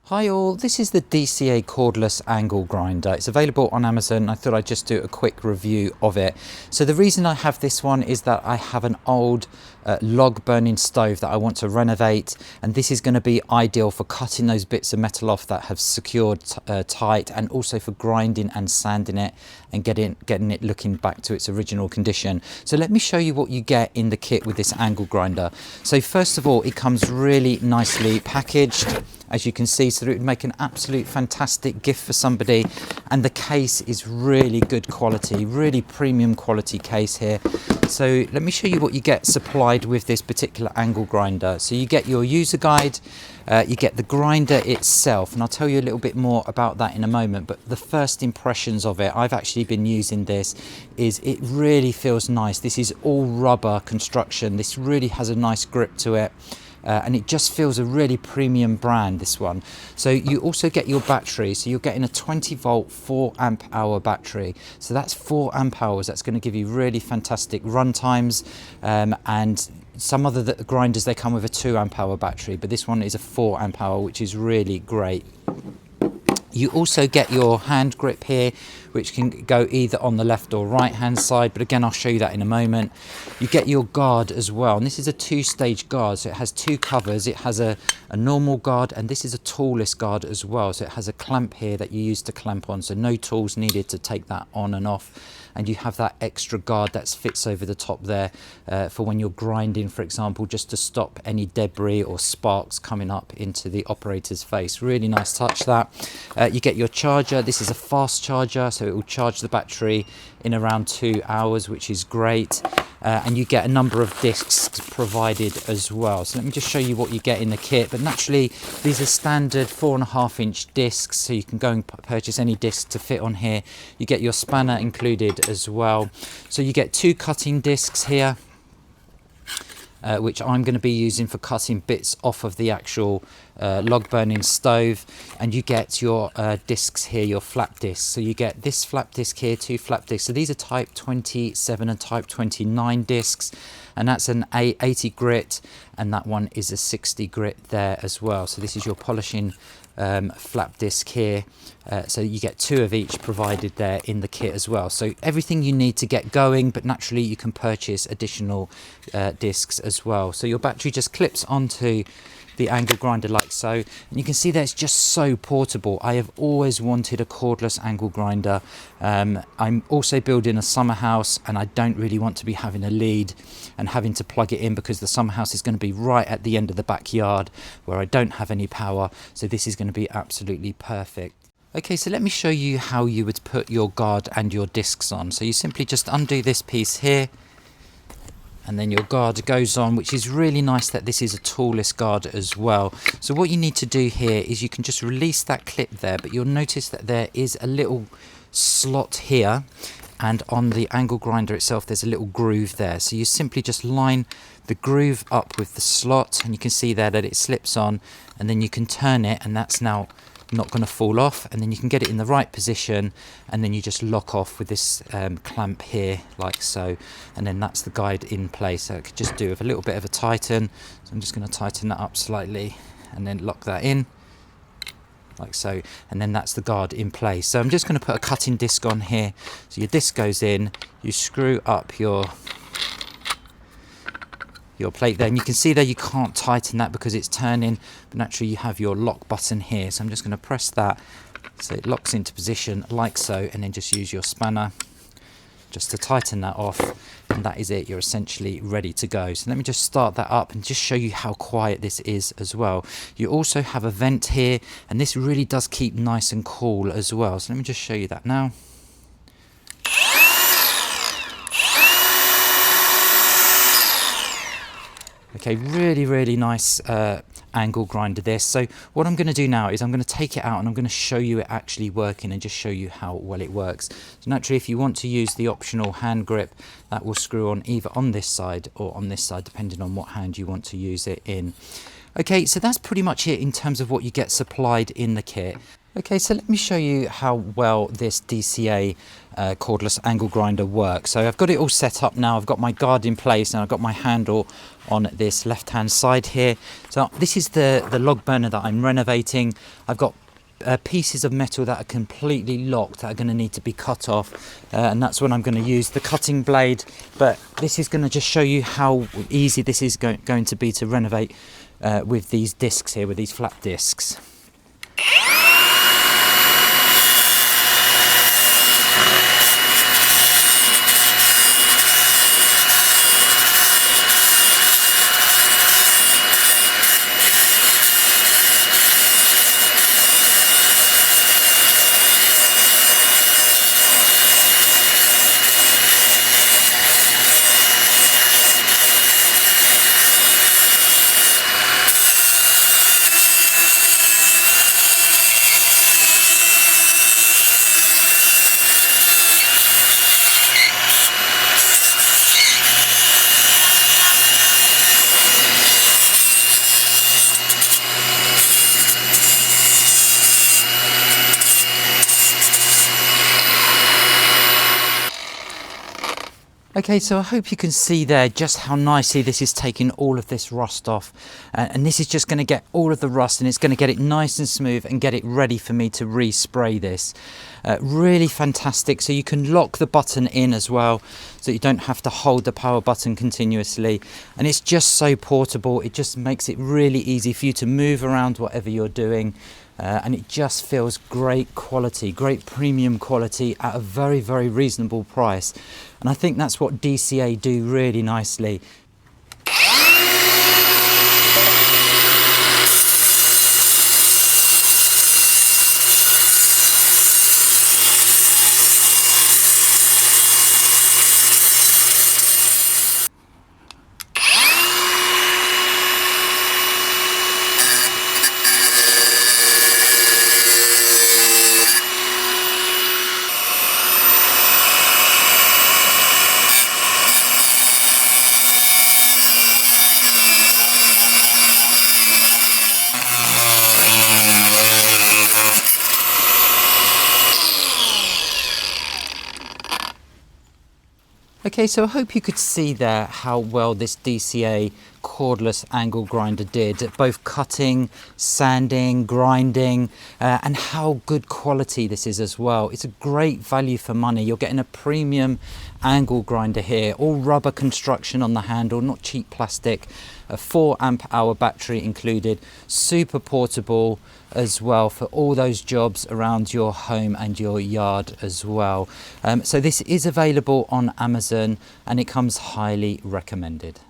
Hi all, this is the DCA Cordless Angle Grinder. It's available on Amazon. I thought I'd just do a quick review of it. So the reason I have this one is that I have an old log burning stove that I want to renovate, and this is going to be ideal for cutting those bits of metal off that have secured tight, and also for grinding and sanding it and getting it looking back to its original condition. So let me show you what you get in the kit with this angle grinder. So first of all, it comes really nicely packaged, as you can see, so that it would make an absolute fantastic gift for somebody. And the case is really good quality, really premium quality case here. So let me show you what you get supplied with this particular angle grinder. So you get your user guide, you get the grinder itself, and I'll tell you a little bit more about that in a moment. But the first impressions of it, I've actually been using this, is it really feels nice. This is all rubber construction. This really has a nice grip to it. And it just feels a really premium brand, this one. So you also get your battery. So you're getting a 20 volt 4 amp hour battery. So that's 4 amp hours. That's going to give you really fantastic run times. And some other grinders, they come with a 2 amp hour battery, but this one is a 4 amp hour, which is really great. You also get your hand grip here, which can go either on the left or right hand side, but again, I'll show you that in a moment. You get your guard as well, and this is a 2-stage guard, so it has 2 covers. It has a normal guard, and this is a toolless guard as well, so it has a clamp here that you use to clamp on, so no tools needed to take that on and off. And you have that extra guard that fits over the top there for when you're grinding, for example, just to stop any debris or sparks coming up into the operator's face. Really nice touch, that. You get your charger. This is a fast charger, so it will charge the battery in around 2 hours, which is great. And you get a number of discs provided as well. So let me just show you what you get in the kit. But naturally, these are standard 4.5-inch discs, so you can go and purchase any disc to fit on here. You get your spanner included as well. So you get 2 cutting discs here, which I'm going to be using for cutting bits off of the actual log burning stove. And you get your discs here, your flap discs. So you get this flap disc here, 2 flap discs. So these are type 27 and type 29 discs, and that's an 80 grit, and that one is a 60 grit there as well. So this is your polishing flap disc here. So you get 2 of each provided there in the kit as well. So everything you need to get going, but naturally you can purchase additional discs as well. So your battery just clips onto the angle grinder like so, and you can see that it's just so portable. I have always wanted a cordless angle grinder. I'm also building a summer house, and I don't really want to be having a lead and having to plug it in, because the summer house is going to be right at the end of the backyard where I don't have any power. So this is going to be absolutely perfect. Okay, so let me show you how you would put your guard and your discs on. So you simply just undo this piece here, and then your guard goes on, which is really nice that this is a toolless guard as well. So what you need to do here is you can just release that clip there, but you'll notice that there is a little slot here, and on the angle grinder itself there's a little groove there. So you simply just line the groove up with the slot, and you can see there that it slips on, and then you can turn it, and that's now not going to fall off, and then you can get it in the right position, and then you just lock off with this clamp here like so, and then that's the guide in place. So I could just do with a little bit of a tighten. So I'm just going to tighten that up slightly and then lock that in like so, and then that's the guard in place. So I'm just going to put a cutting disc on here. So your disc goes in, you screw up your plate there, and you can see there you can't tighten that because it's turning, but naturally you have your lock button here. So I'm just going to press that so it locks into position like so, and then just use your spanner just to tighten that off, and that is it. You're essentially ready to go. So let me just start that up and just show you how quiet this is as well. You also have a vent here, and this really does keep nice and cool as well. So let me just show you that now. Okay, really nice angle grinder this. So what I'm going to do now is I'm going to take it out, and I'm going to show you it actually working, and just show you how well it works. So naturally, if you want to use the optional hand grip, that will screw on either on this side or on this side, depending on what hand you want to use it in. Okay, so that's pretty much it in terms of what you get supplied in the kit. Okay, so let me show you how well this DCA cordless angle grinder works. So I've got it all set up now. I've got my guard in place and I've got my handle on this left hand side here. So this is the log burner that I'm renovating. I've got pieces of metal that are completely locked that are going to need to be cut off, and that's when I'm going to use the cutting blade. But this is going to just show you how easy this is going to be to renovate with these discs here, with these flat discs. Okay, so I hope you can see there just how nicely this is taking all of this rust off, and this is just going to get all of the rust, and it's going to get it nice and smooth and get it ready for me to respray this. Really fantastic. So you can lock the button in as well, so you don't have to hold the power button continuously, and it's just so portable. It just makes it really easy for you to move around whatever you're doing. And it just feels great quality, great premium quality at a very, very reasonable price. And I think that's what DCA do really nicely. Okay, so I hope you could see there how well this DCA cordless angle grinder did, both cutting, sanding, grinding, and how good quality this is as well. It's a great value for money. You're getting a premium angle grinder here, all rubber construction on the handle, not cheap plastic, a 4 amp hour battery included, super portable as well for all those jobs around your home and your yard as well. So this is available on Amazon and it comes highly recommended.